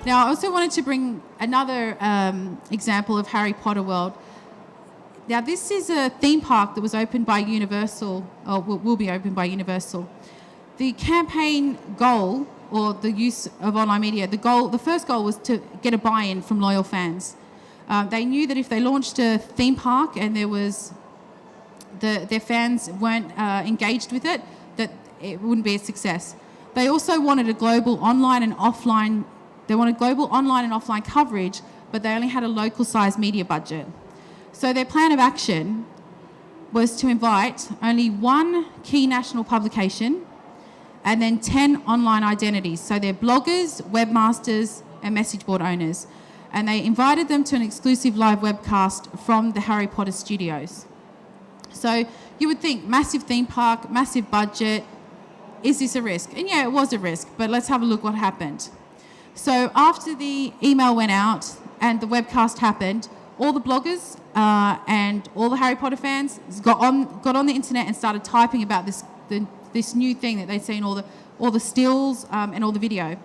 Now, I also wanted to bring another example of Harry Potter World. Now, this is a theme park that was opened by Universal, or will be opened by Universal. The campaign goal, or the use of online media, the first goal was to get a buy-in from loyal fans. They knew that if they launched a theme park and there was their fans weren't engaged with it, that it wouldn't be a success. They also wanted a global online and offline. They wanted global online and offline coverage, but they only had a local-sized media budget. So their plan of action was to invite only one key national publication and then 10 online identities. So they're bloggers, webmasters, and message board owners. And they invited them to an exclusive live webcast from the Harry Potter studios. So you would think, massive theme park, massive budget, is this a risk? And yeah, it was a risk, but let's have a look what happened. So after the email went out and the webcast happened, all the bloggers and all the Harry Potter fans got on the internet and started typing about this new thing that they'd seen, all the stills and all the video.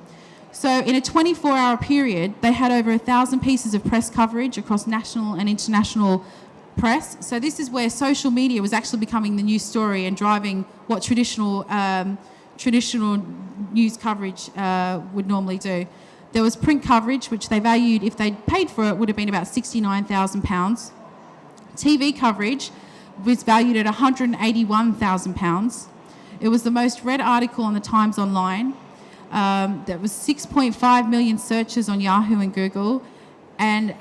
So in a 24-hour period, they had over 1,000 pieces of press coverage across national and international press. So this is where social media was actually becoming the news story and driving what traditional news coverage would normally do. There was print coverage, which they valued, if they'd paid for it, would have been about £69,000. TV coverage was valued at £181,000. It was the most read article on the Times Online. There was 6.5 million searches on Yahoo and Google, and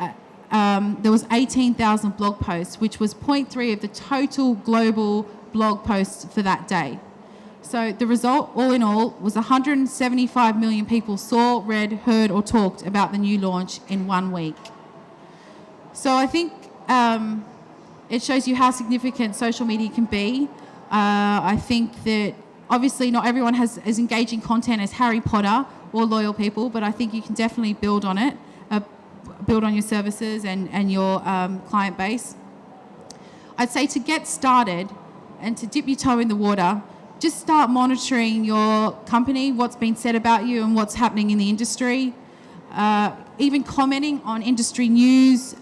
there was 18,000 blog posts, which was 0.3 of the total global blog posts for that day. So the result, all in all, was 175 million people saw, read, heard, or talked about the new launch in 1 week. So I think it shows you how significant social media can be. I think that obviously not everyone has as engaging content as Harry Potter or loyal people, but I think you can definitely build on it, build on your services and your client base. I'd say to get started and to dip your toe in the water, just start monitoring your company, what's been said about you and what's happening in the industry. Even commenting on industry news,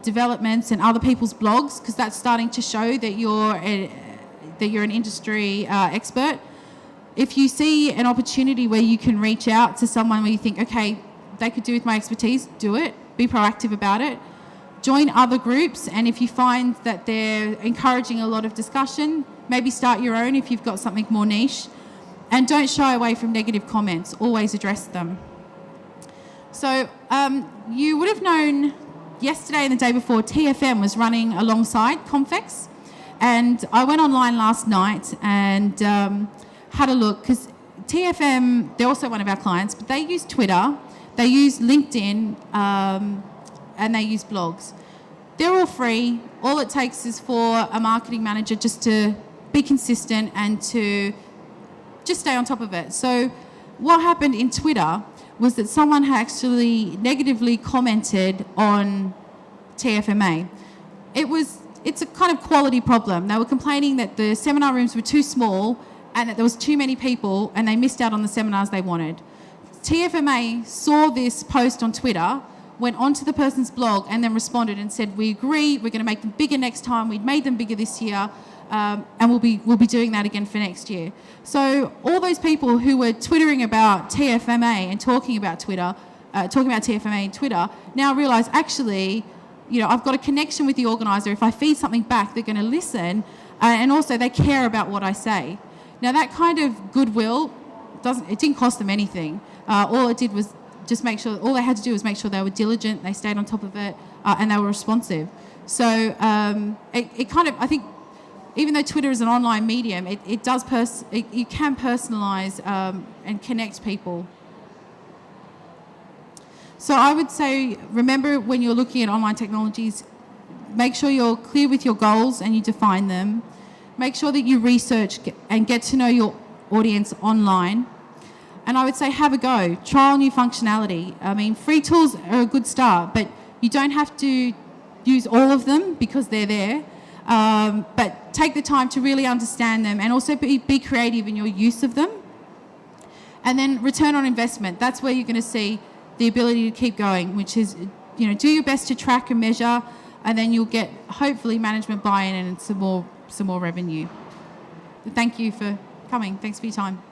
developments and other people's blogs, because that's starting to show that you're an industry expert. If you see an opportunity where you can reach out to someone where you think, okay, they could do with my expertise, do it. Be proactive about it. Join other groups, and if you find that they're encouraging a lot of discussion, maybe start your own if you've got something more niche. And don't shy away from negative comments. Always address them. So you would have known yesterday and the day before TFM was running alongside Confex. And I went online last night and had a look, because TFM, they're also one of our clients, but they use Twitter, they use LinkedIn, and they use blogs. They're all free. All it takes is for a marketing manager just to be consistent and to just stay on top of it. So what happened in Twitter was that someone had actually negatively commented on TFM&A. It's a kind of quality problem. They were complaining that the seminar rooms were too small and that there was too many people and they missed out on the seminars they wanted. TFM&A saw this post on Twitter, went onto the person's blog and then responded and said, we agree, we're going to make them bigger next time. We'd made them bigger this year, and we'll be doing that again for next year. So all those people who were twittering about TFM&A and talking about TFM&A and Twitter now realise, actually, I've got a connection with the organiser. If I feed something back, they're going to listen, and also they care about what I say. Now that kind of goodwill didn't cost them anything. All it did was just make sure, all they had to do was make sure they were diligent, they stayed on top of it, and they were responsive. So it kind of, I think, even though Twitter is an online medium, you can personalise and connect people. So I would say, remember when you're looking at online technologies, make sure you're clear with your goals and you define them. Make sure that you research and get to know your audience online. And I would say have a go. Trial new functionality. I mean, free tools are a good start, but you don't have to use all of them because they're there. But take the time to really understand them and also be creative in your use of them. And then return on investment. That's where you're going to see the ability to keep going, which is, do your best to track and measure, and then you'll get hopefully management buy-in and some more revenue. Thank you for coming. Thanks for your time.